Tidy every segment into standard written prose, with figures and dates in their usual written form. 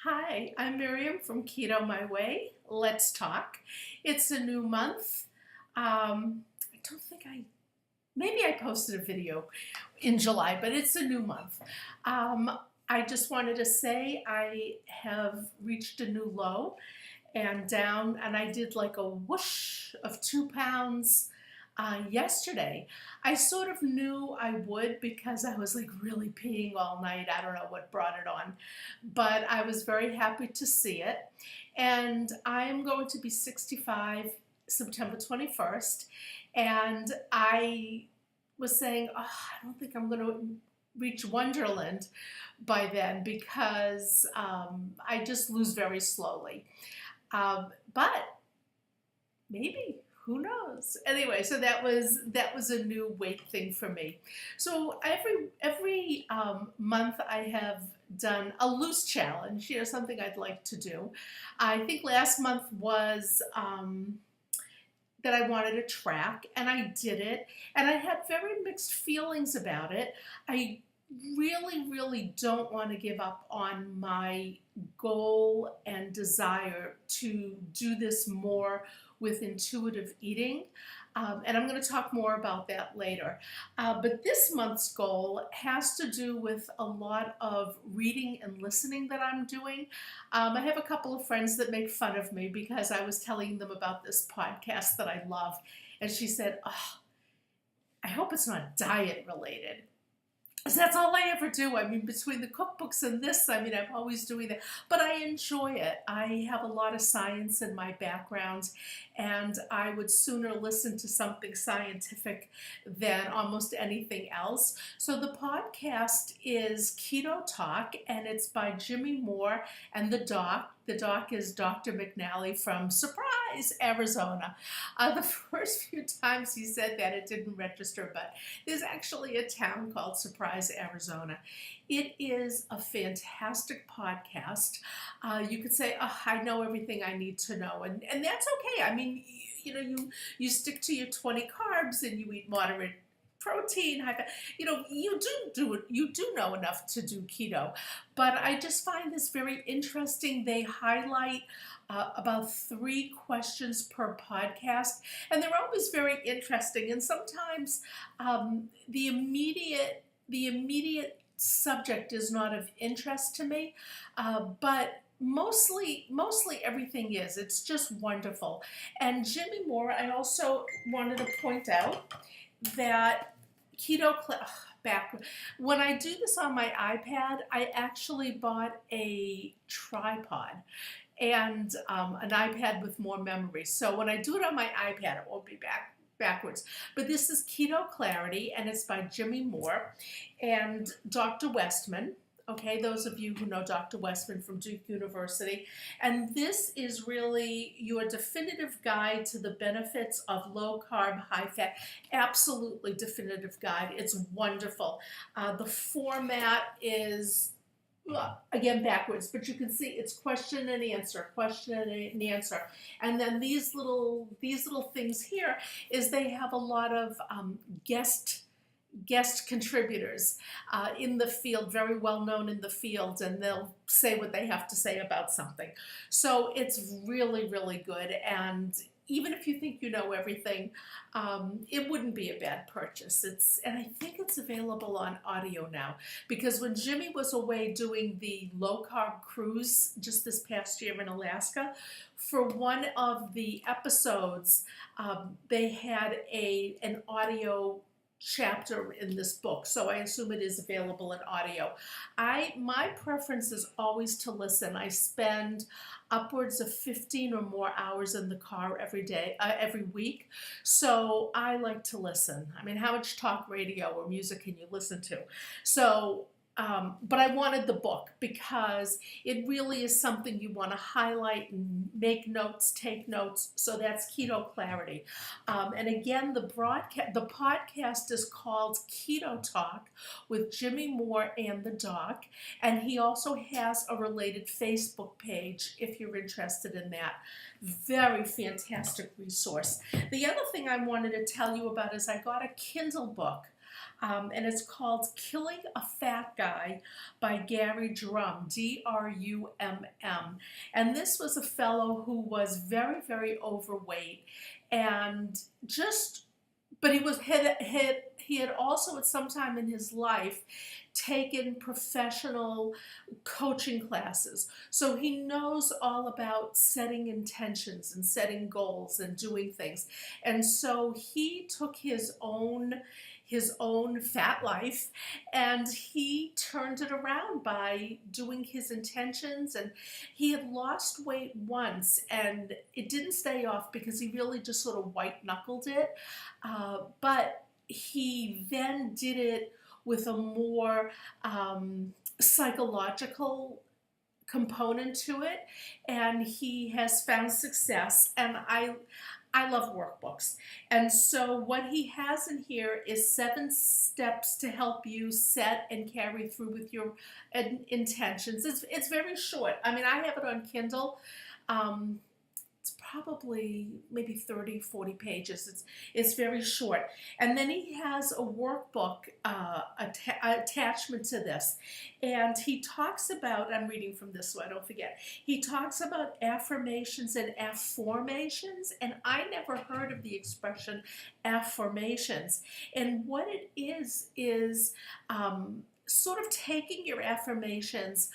Hi, I'm Miriam from Keto My Way. Let's talk. It's a new month. I don't think maybe I posted a video in July, but it's a new month. Um, I just wanted to say I have reached a new low and down, and I did like a whoosh of 2 pounds yesterday. I sort of knew I would because I was like really peeing all night. I don't know what brought it on, but I was very happy to see it. And I'm going to be 65 September 21st, and I was saying, oh, I don't think I'm going to reach Wonderland by then because I just lose very slowly. But maybe, who knows? Anyway, so that was a new weight thing for me. So every month I have done a loose challenge, something I'd like to do. I think last month was that I wanted to track, and I did it, and I had very mixed feelings about it. I really don't want to give up on my goal and desire to do this more with intuitive eating. And I'm going to talk more about that later. But this month's goal has to do with a lot of reading and listening that I'm doing. I have a couple of friends that make fun of me because I was telling them about this podcast that I love. And she said, oh, I hope it's not diet related. So that's all I ever do. I mean, between the cookbooks and this, I'm always doing that. But I enjoy it. I have a lot of science in my background, and I would sooner listen to something scientific than almost anything else. So the podcast is Keto Talk, and it's by Jimmy Moore and the doc. The doc is Dr. McNally from Surprise, Arizona. The first few times he said that, it didn't register, but there's actually a town called Surprise, Arizona. It is a fantastic podcast. You could say, oh, I know everything I need to know, and that's okay. I mean, you stick to your 20 carbs and you eat moderate protein, high fat. You do know enough to do keto, but I just find this very interesting. They highlight about 3 questions per podcast, and they're always very interesting. And sometimes the immediate subject is not of interest to me, but mostly everything is. It's just wonderful. And Jimmy Moore, I also wanted to point out that back when I do this on my iPad, I actually bought a tripod and an iPad with more memory. So when I do it on my iPad, it won't be backwards. But this is Keto Clarity, and it's by Jimmy Moore and Dr. Westman. Okay, those of you who know Dr. Westman from Duke University. And this is really your definitive guide to the benefits of low carb, high fat. Absolutely definitive guide. It's wonderful. The format is, again, backwards, but you can see it's question and answer. And then these little things here is they have a lot of guest contributors in the field, very well known in the field, and they'll say what they have to say about something. So it's really good. And even if you think you know everything, it wouldn't be a bad purchase. And I think it's available on audio now, because when Jimmy was away doing the low carb cruise just this past year in Alaska, for one of the episodes, they had an audio chapter in this book, so I assume it is available in audio. My preference is always to listen. I spend upwards of 15 or more hours in the car every week, so I like to listen. I mean, how much talk radio or music can you listen to? So but I wanted the book because it really is something you want to highlight and make notes, take notes. So that's Keto Clarity. And again, the podcast is called Keto Talk with Jimmy Moore and the doc. And he also has a related Facebook page if you're interested in that. Very fantastic resource. The other thing I wanted to tell you about is I got a Kindle book and it's called Killing a Fat Guy by Gary Drum, Drumm. And this was a fellow who was very, very overweight and just, but he had also at some time in his life taken professional coaching classes. So he knows all about setting intentions and setting goals and doing things. And so he took his own fat life and he turned it around by doing his intentions. And he had lost weight once and it didn't stay off because he really just sort of white knuckled it, but he then did it with a more psychological component to it, and he has found success. And I love workbooks. And so what he has in here is 7 steps to help you set and carry through with your intentions. It's very short. I mean, I have it on Kindle. It's probably maybe 30, 40 pages. It's very short. And then he has a workbook attachment to this. And he talks about, I'm reading from this so I don't forget, he talks about affirmations and afformations. And I never heard of the expression afformations. And what it is sort of taking your affirmations,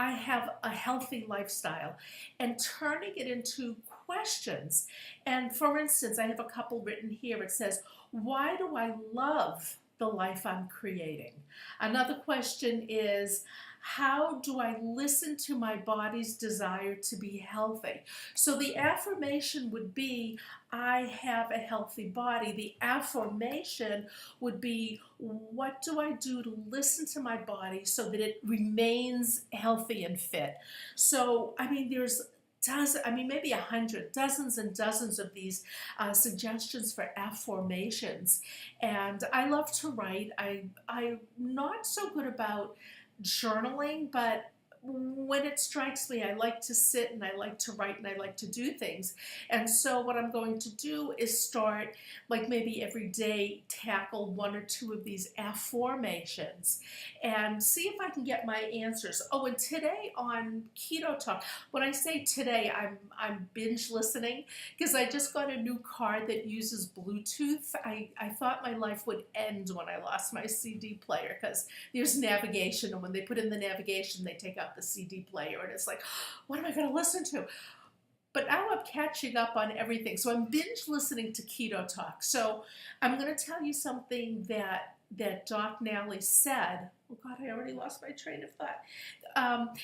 I have a healthy lifestyle, and turning it into questions. And for instance, I have a couple written here. It says, why do I love the life I'm creating? Another question is, how do I listen to my body's desire to be healthy? So the affirmation would be, I have a healthy body. The affirmation would be, what do I do to listen to my body so that it remains healthy and fit? So, I mean, maybe 100, dozens and dozens of these suggestions for affirmations. And I love to write. I'm not so good about journaling, but when it strikes me, I like to sit and I like to write and I like to do things. And so what I'm going to do is start, like maybe every day, tackle 1 or 2 of these affirmations and see if I can get my answers. Oh, and today on Keto Talk, when I say today, I'm binge listening because I just got a new car that uses Bluetooth. I thought my life would end when I lost my CD player because there's navigation, and when they put in the navigation, they take out the CD player, and it's like, what am I going to listen to? But now I'm catching up on everything. So I'm binge listening to Keto Talk. So I'm going to tell you something that Doc Nally said. Oh God, I already lost my train of thought. I'll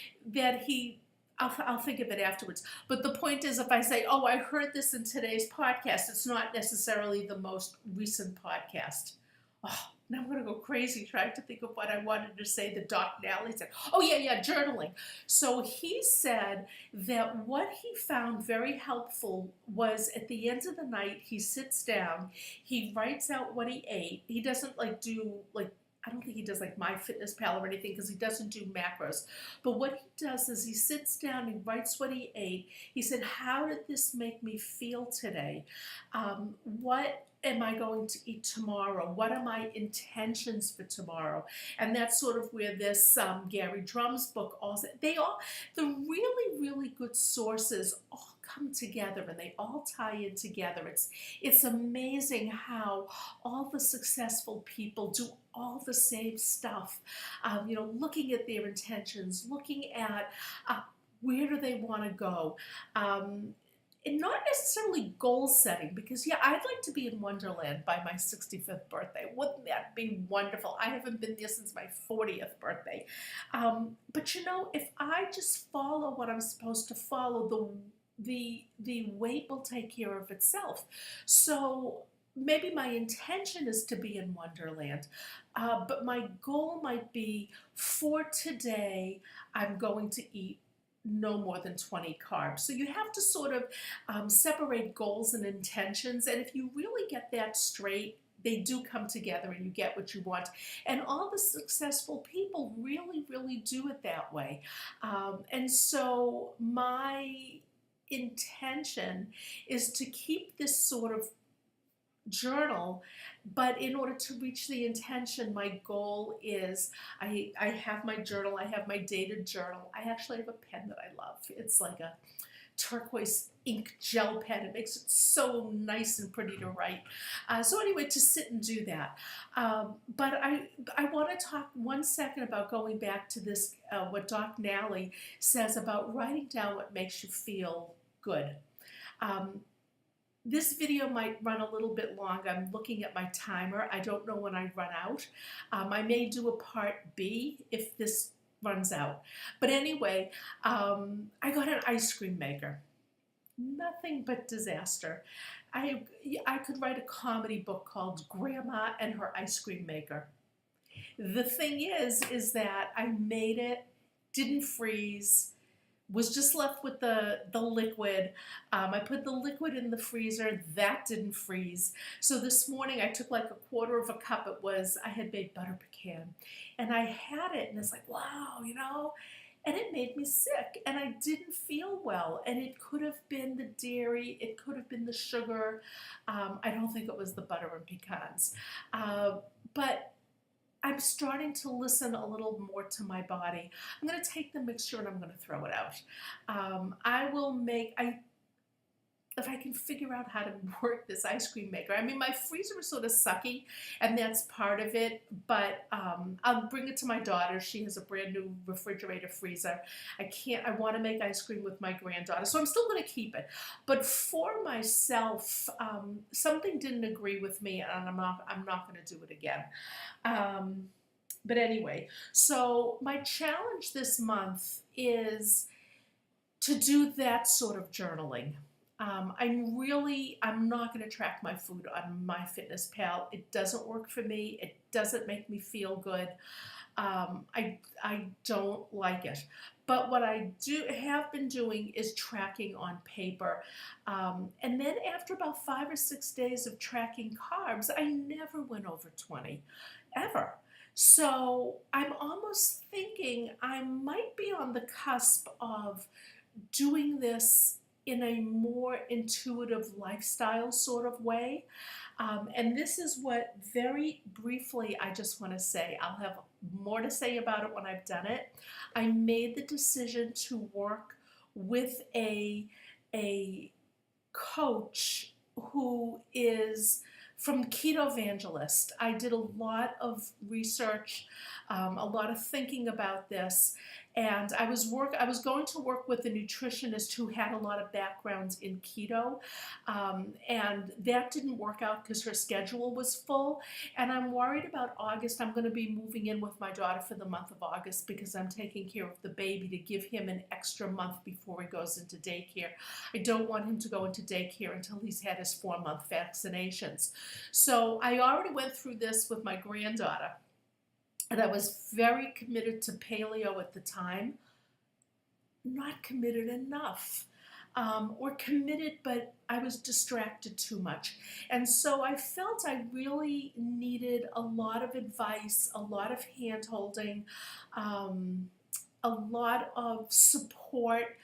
think of it afterwards. But the point is, if I say, oh, I heard this in today's podcast, it's not necessarily the most recent podcast. Oh, now I'm going to go crazy trying to think of what I wanted to say that Doc Nally said. Oh, yeah, journaling. So he said that what he found very helpful was at the end of the night, he sits down, he writes out what he ate. He doesn't I don't think he does like MyFitnessPal or anything because he doesn't do macros. But what he does is he sits down and writes what he ate. He said, how did this make me feel today? What am I going to eat tomorrow? What are my intentions for tomorrow? And that's sort of where this Gary Drumm's book also, the really, really good sources all come together and they all tie in together. It's amazing how all the successful people do all the same stuff, looking at their intentions, looking at where do they want to go, and not necessarily goal setting, because I'd like to be in Wonderland by my 65th birthday. Wouldn't that be wonderful? I haven't been there since my 40th birthday. But if I just follow what I'm supposed to follow, the weight will take care of itself. So maybe my intention is to be in Wonderland, but my goal might be, for today, I'm going to eat no more than 20 carbs. So you have to sort of separate goals and intentions, and if you really get that straight, they do come together and you get what you want. And all the successful people really, really do it that way. And so my intention is to keep this sort of journal, but in order to reach the intention, my goal is I have my journal, I have my dated journal. I actually have a pen that I love. It's like a turquoise ink gel pen. It makes it so nice and pretty to write. So anyway, to sit and do that. But I want to talk 1 second about going back to this, what Doc Nally says about writing down what makes you feel good. Um, this video might run a little bit long. I'm looking at my timer. I don't know when I run out. I may do a part B if this runs out. But anyway, I got an ice cream maker. Nothing but disaster. I could write a comedy book called Grandma and Her Ice Cream Maker. The thing is that I made it, didn't freeze, was just left with the liquid. I put the liquid in the freezer. That didn't freeze. So this morning I took like a quarter of a cup. I had made butter pecan. And I had it and it's like, wow, and it made me sick and I didn't feel well. And it could have been the dairy. It could have been the sugar. I don't think it was the butter and pecans. But I'm starting to listen a little more to my body. I'm going to take the mixture and I'm going to throw it out. If I can figure out how to work this ice cream maker. I mean, my freezer is sort of sucky, and that's part of it, but I'll bring it to my daughter. She has a brand new refrigerator freezer. I want to make ice cream with my granddaughter, so I'm still going to keep it. But for myself, something didn't agree with me, and I'm not going to do it again. But anyway, so my challenge this month is to do that sort of journaling. I'm not going to track my food on MyFitnessPal. It doesn't work for me. It doesn't make me feel good. I don't like it. But what I have been doing is tracking on paper. And then after about 5 or 6 days of tracking carbs, I never went over 20, ever. So I'm almost thinking I might be on the cusp of doing this in a more intuitive lifestyle sort of way. And this is what, very briefly, I just want to say. I'll have more to say about it when I've done it. I made the decision to work with a coach who is from Keto Evangelist. I did a lot of research, a lot of thinking about this, and I was going to work with a nutritionist who had a lot of backgrounds in keto, and that didn't work out because her schedule was full. And I'm worried about August. I'm going to be moving in with my daughter for the month of August because I'm taking care of the baby to give him an extra month before he goes into daycare. I don't want him to go into daycare until he's had his 4-month vaccinations. So I already went through this with my granddaughter, and I was very committed to paleo at the time. Not committed enough. Or committed, but I was distracted too much. And so I felt I really needed a lot of advice, a lot of hand-holding, a lot of support,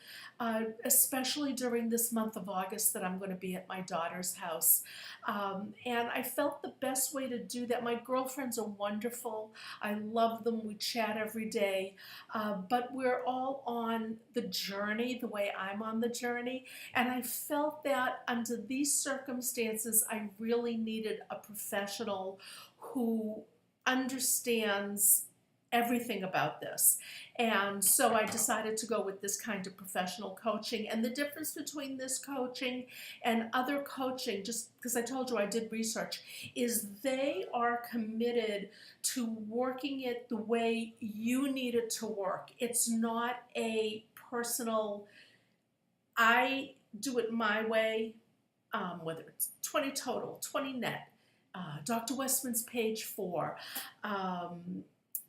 especially during this month of August that I'm going to be at my daughter's house. And I felt the best way to do that. My girlfriends are wonderful. I love them. We chat every day. But we're all on the journey the way I'm on the journey. And I felt that under these circumstances, I really needed a professional who understands everything about this. And so I decided to go with this kind of professional coaching. And the difference between this coaching and other coaching, just because I told you I did research, is they are committed to working it the way you need it to work. It's not a personal, I do it my way, whether it's 20 total, 20 net, Dr. Westman's page 4,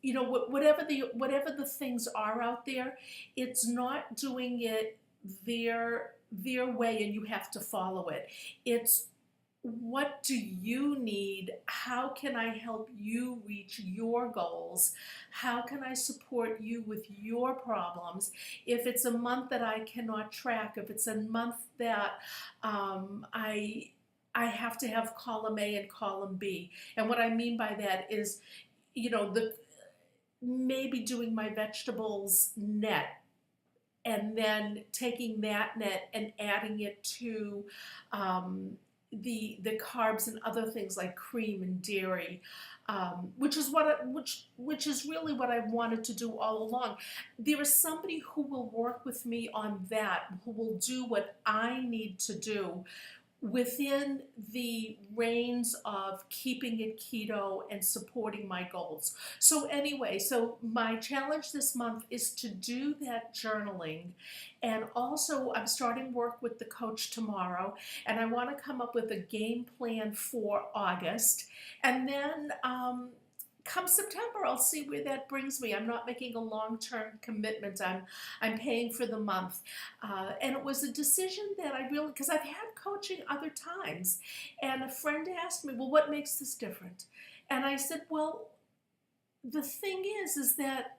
whatever the things are out there, it's not doing it their way and you have to follow it. It's, what do you need? How can I help you reach your goals? How can I support you with your problems? If it's a month that I cannot track, if it's a month that I have to have column A and column B. And what I mean by that is, the maybe doing my vegetables net and then taking that net and adding it to the carbs and other things like cream and dairy, which is which is really what I wanted to do all along. There is somebody who will work with me on that, who will do what I need to do within the reins of keeping it keto and supporting my goals. So anyway, so my challenge this month is to do that journaling. And also I'm starting work with the coach tomorrow, and I want to come up with a game plan for August. And then come September, I'll see where that brings me. I'm not making a long-term commitment. I'm paying for the month. And it was a decision that I really, because I've had coaching other times, and a friend asked me, well, what makes this different? And I said, well, the thing is that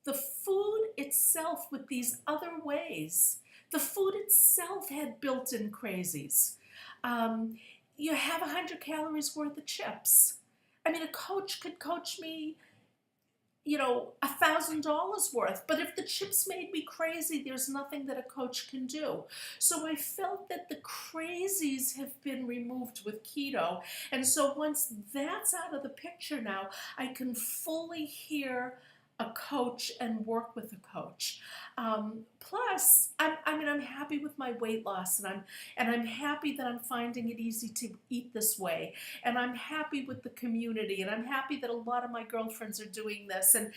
the food itself with these other ways, the food itself had built-in crazies. You have 100 calories worth of chips. I mean, a coach could coach me, $1,000 worth. But if the chips made me crazy, there's nothing that a coach can do. So I felt that the crazies have been removed with keto. And so once that's out of the picture now, I can fully hear a coach and work with a coach. Plus, I'm happy with my weight loss, and I'm happy that I'm finding it easy to eat this way, and I'm happy with the community, and I'm happy that a lot of my girlfriends are doing this, and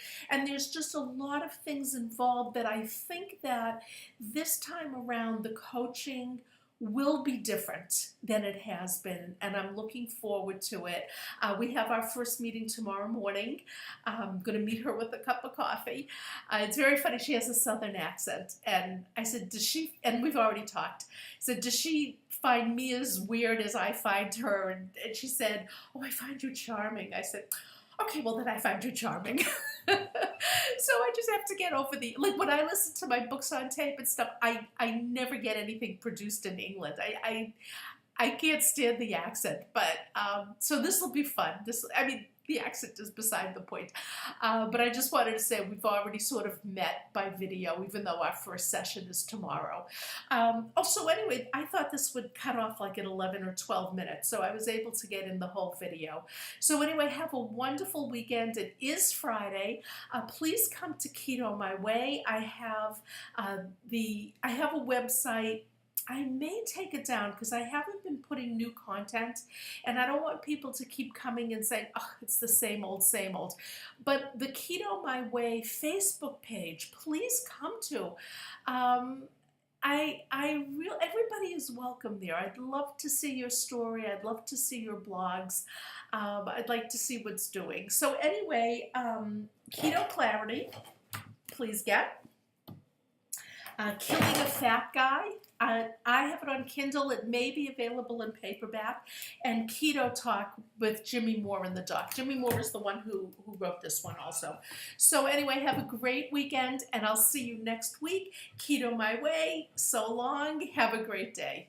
there's just a lot of things involved that I think that this time around the coaching will be different than it has been, and I'm looking forward to it. We have our first meeting tomorrow morning. I'm going to meet her with a cup of coffee. It's very funny. She has a southern accent, and I said, does she, and we've already talked, so does she find me as weird as I find her? And she said, oh, I find you charming. I said, okay, well then I find you charming. So I just have to get over like when I listen to my books on tape and stuff, I never get anything produced in England. I can't stand the accent, but so this will be fun. The accent is beside the point. But I just wanted to say we've already sort of met by video, even though our first session is tomorrow. So anyway, I thought this would cut off like at 11 or 12 minutes, so I was able to get in the whole video. So anyway, have a wonderful weekend. It is Friday. Please come to Keto My Way. I have a website. I may take it down because I haven't been putting new content, and I don't want people to keep coming and saying, oh, it's the same old, same old. But the Keto My Way Facebook page, please come to. Everybody is welcome there. I'd love to see your story. I'd love to see your blogs. I'd like to see what's doing. So anyway, Keto Clarity, please get. Killing a Fat Guy. I have it on Kindle. It may be available in paperback. And Keto Talk with Jimmy Moore in the doc. Jimmy Moore is the one who wrote this one also. So anyway, have a great weekend, and I'll see you next week. Keto My Way. So long. Have a great day.